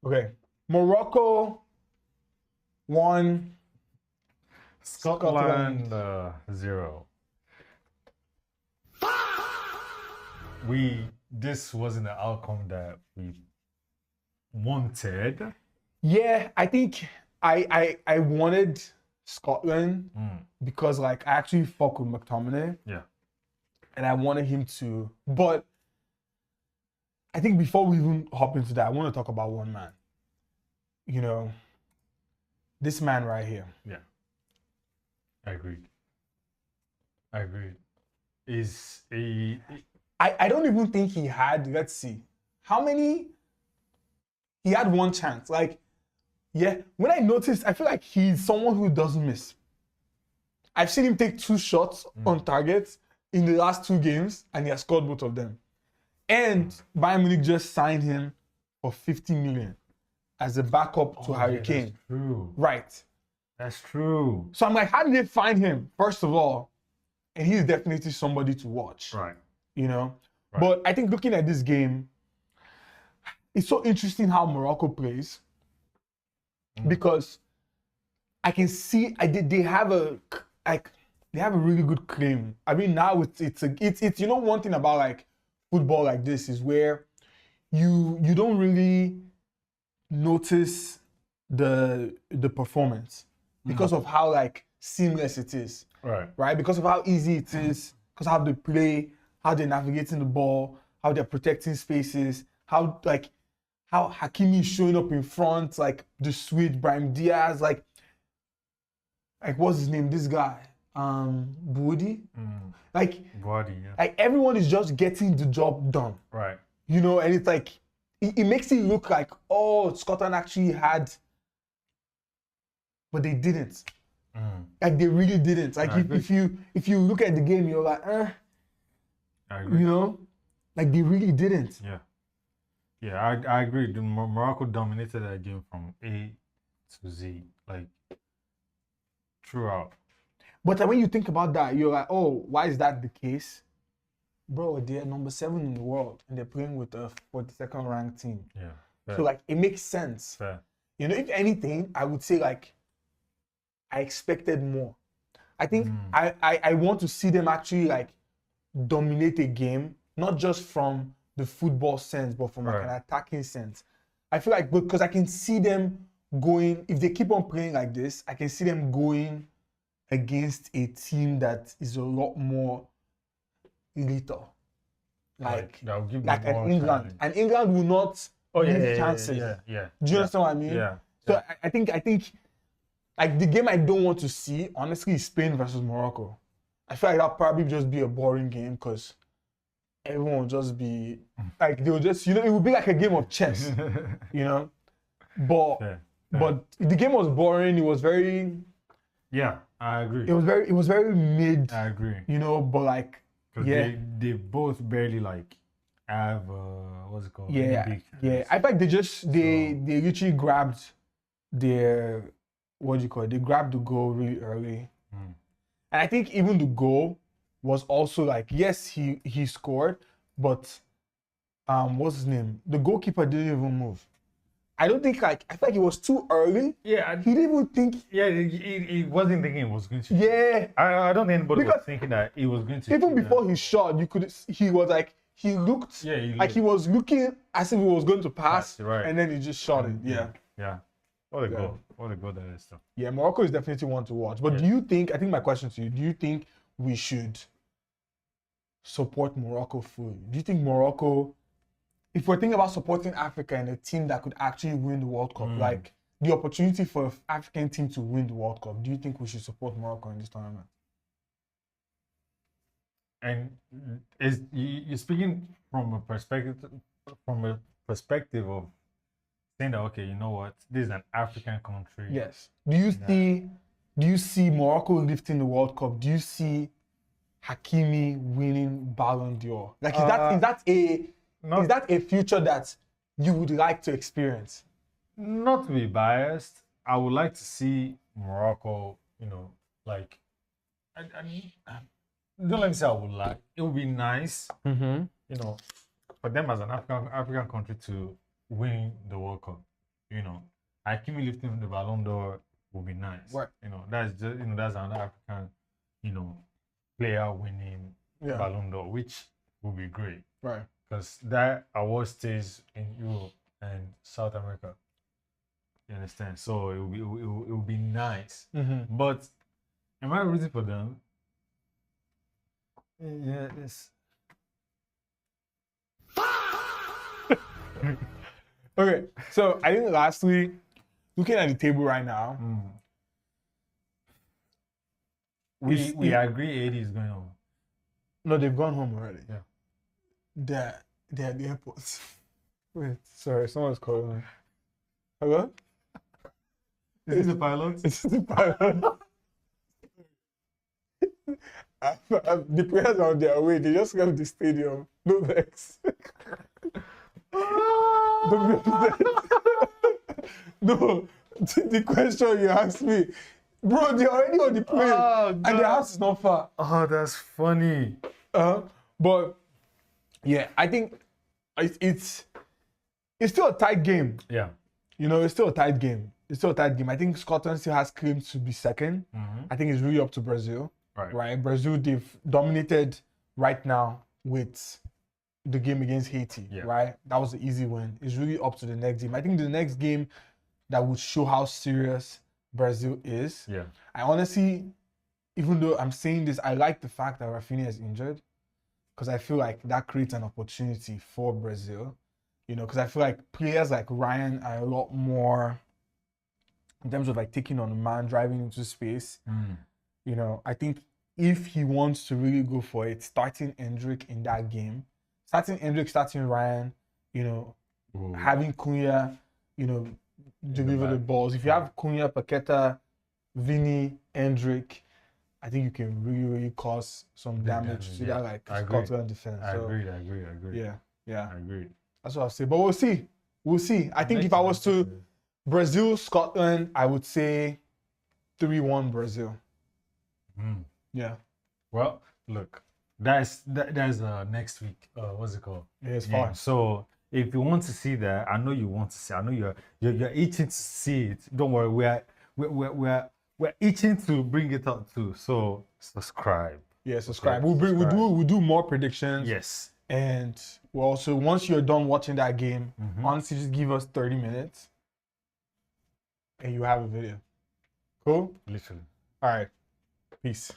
Okay. Morocco 1, Scotland 0. This wasn't the outcome that we wanted. Yeah, I think I wanted Scotland because like I actually fuck with McTominay Yeah. and I wanted him to. But I think before we even hop into that, I want to talk about one man. You know, this man right here. Yeah. I agreed. Is a I don't even think he had, let's see, how many? He had one chance. Like, yeah, when I noticed, I feel like he's someone who doesn't miss. I've seen him take 2 shots on target in the last 2 games, and he has scored both of them. And Bayern Munich just signed him for 50 million as a backup to Harry Kane. That's true. Right. That's true. So I'm like, how did they find him? First of all, and he's definitely somebody to watch. Right. You know? Right. But I think looking at this game, it's so interesting how Morocco plays. Because I can see they have a really good claim. I mean, now it's you know, one thing about like football like this is where you don't really notice the performance because of how like seamless it is. Right? Because of how easy it is, because of how they play, how they're navigating the ball, how they're protecting spaces, how Hakimi is showing up in front, like the sweet Brahim Diaz, like what's his name? This guy, Budi. Like everyone is just getting the job done. Right. You know, and it's like it makes it look like, oh, Scotland actually had, but they didn't. Like they really didn't. Like if you look at the game, you're like, I agree. you know, like they really didn't. Yeah, I agree. Morocco dominated that game from A to Z, like throughout. But when you think about that, you're like, oh, why is that the case? Bro, they're number 7 in the world and they're playing with a 42nd ranked team. Yeah. Fair. So like it makes sense. Fair. You know, if anything, I would say like I expected more. I think I want to see them actually like dominate a game, not just from the football sense, but from like an attacking sense. I feel like because I can see them going, if they keep on playing like this, I can see them going against a team that is a lot more lethal. Like an England. Challenge. And England will not miss chances. Yeah. Do you understand what I mean? Yeah. So I think like the game I don't want to see, honestly, is Spain versus Morocco. I feel like that'll probably just be a boring game because everyone will just be like they'll just, you know, it would be like a game of chess, you know. But the game was boring. It was very. Yeah, I agree. It was very mid. I agree. You know, but like they both barely like have what's it called? Yeah. I think they literally grabbed their they grabbed the goal really early. And I think even the goal was also like, yes, he scored, but what's his name? The goalkeeper didn't even move. I don't think I feel like it was too early. Yeah. He didn't even think. Yeah, he wasn't thinking it was going to. Yeah. I don't think anybody was thinking that it was going to. Even before he shot, he was like, he looked like he was looking as if he was going to pass, and then he just shot it. Yeah. What a goal. What a goal that is, though. Yeah, Morocco is definitely one to watch. But do you think, I think my question to you, do you think we should support Morocco fully? Do you think Morocco, if we're thinking about supporting Africa and a team that could actually win the World Cup, like the opportunity for an African team to win the World Cup, do you think we should support Morocco in this tournament? And you're speaking from a perspective of saying that, okay, you know what, this is an African country. Yes. Do you see Morocco lifting the World Cup? Do you see Hakimi winning Ballon d'Or? Like is that a future that you would like to experience? Not to be biased, I would like to see Morocco, you know, like don't let me say I would like. It would be nice, you know, for them as an African country to win the World Cup. Hakimi lifting the Ballon d'Or would be nice. Right. That's just that's another African, player winning Ballon d'Or, which would be great. Right. Because that award stays in Europe and South America. You understand? So it will be nice. Mm-hmm. But am I rooting for them? Yeah, it's Okay, so I think lastly, looking at the table right now, we agree 80 is going on. No, they've gone home already. Yeah. They're at the airports. Wait, sorry, someone's calling me. Hello? Is this the pilot? It's the pilot. The players are on their way. They just left the stadium. No vex. Don't be upset. No, the question you asked me, bro, they're already on the plane, and the house is not far. Oh, that's funny. But yeah, I think it's still a tight game. Yeah. It's still a tight game. I think Scotland still has claims to be second. I think it's really up to Brazil. Right. Brazil, they've dominated right now with the game against Haiti. Yeah. Right. That was an easy win. It's really up to the next game. I think the next game that would show how serious Brazil is. Yeah. I honestly, even though I'm saying this, I like the fact that Rafinha is injured, because I feel like that creates an opportunity for Brazil. Because I feel like players like Ryan are a lot more in terms of like taking on a man, driving into space. I think if he wants to really go for it, starting Hendrick in that game, starting Ryan, having Cunha, deliver the balls. If you have Cunha, Paqueta, Vini, Hendrick, I think you can really, really cause some damage to that Scotland defense. I agree. Yeah. I agree. That's what I'll say. But we'll see. I think if I was to Brazil, Scotland, I would say 3-1 Brazil. Yeah. Well, look, that's next week. What's it called? Yeah, it's fine. So if you want to see that, I know you want to see. I know you're itching to see it. Don't worry, we're itching to bring it out too. So subscribe. Yeah, subscribe. We'll do more predictions. Yes. And so once you're done watching that game, honestly, just give us 30 minutes, and you have a video. Cool. Literally. All right. Peace.